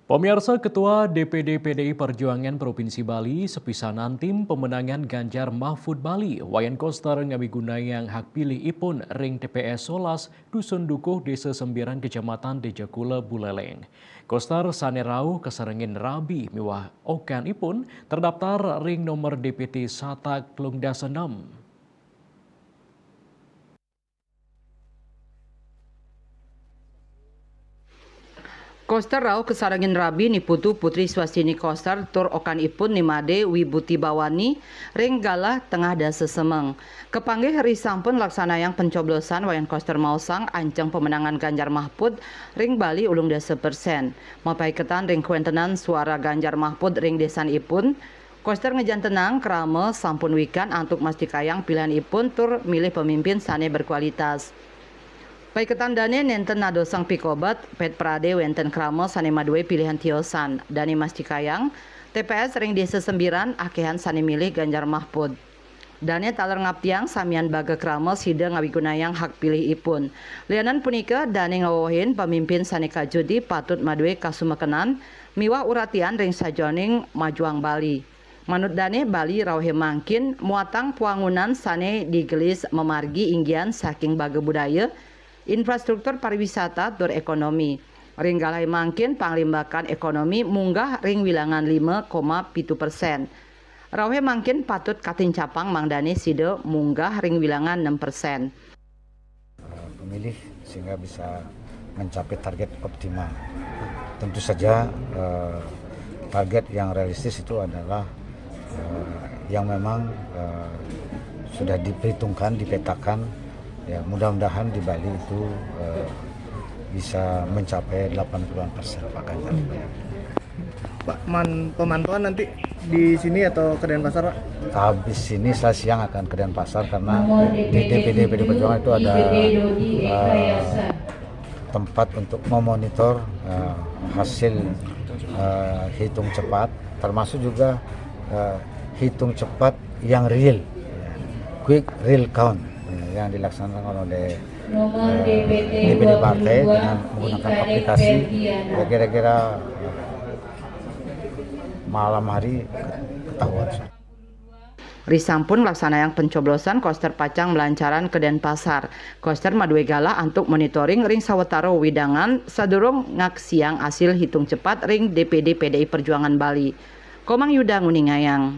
Pemirsa Ketua DPD PDI Perjuangan Provinsi Bali sepisanan tim pemenangan Ganjar Mahfud Bali Wayan Koster Ngamigunayang hak pilih ipun ring TPS Solas Dusun Dukuh Desa Sembiran Kecamatan Dejakula Buleleng. Koster sanerau keserengin Rabi miwah okan ipun terdaftar ring nomor DPT Satak Lungdasenem. Koster rau kesarangin Rabi ni putu putri swastini Koster tur okan ipun nimade Wibuti Bawani ring galah tengah dasa semeng. Kepanggih hari sampun laksanayang pencoblosan Wayan Koster Mausang anceng pemenangan Ganjar Mahfud ring Bali ulung dasa persen. Mapai ketan ring kuentenan suara Ganjar Mahfud ring desan ipun. Koster ngejan tenang kerama sampun wikan antuk mastikayang pilihan ipun tur milih pemimpin sane berkualitas. Baik ketandane nenten nado sang pikobat, pet prade wenten kramo sane madue pilihan tiosan, dani mastikayang, TPS ring desa sembiran akehan sane milih Ganjar Mahfud. Dane taler ngaptiang samian baga kramo sida ngawigunayang hak pilih ipun. Lianan punika dane ngawohin pemimpin sane kajudi patut madue kasumekenan, miwah uratian ring sajoning majuang Bali. Manut dane Bali rawhe mangkin muatang puangunan sane digelis memargi inggian saking baga budaya, infrastruktur pariwisata tur ekonomi. Ring galai mangkin panglimbakan ekonomi munggah ring wilangan 5,7%. Rauhe mangkin patut katin capang mangdane side munggah ring wilangan 6%. Pemilih sehingga bisa mencapai target optimal. Tentu saja target yang realistis itu adalah yang memang sudah diperhitungkan, dipetakan. Ya, mudah-mudahan di Bali itu bisa mencapai 80% Pak Ganjar. Pak, pemantauan nanti di sini atau ke Denpasar, Pak? Habis ini saya siang akan ke Denpasar karena di DPD PDI Perjuangan itu ada tempat untuk memonitor hasil hitung cepat, termasuk juga hitung cepat yang real, quick real count yang dilaksanakan oleh DPD partai dengan menggunakan aplikasi. Kira-kira malam hari ketahuan. Risampun laksanayang pencoblosan Koster pacang melancaran ke Denpasar. Koster madue gala untuk monitoring ring sawetara widangan sadurung ngaksiang hasil hitung cepat ring DPD PDI Perjuangan Bali. Komang Yuda Nguningayang.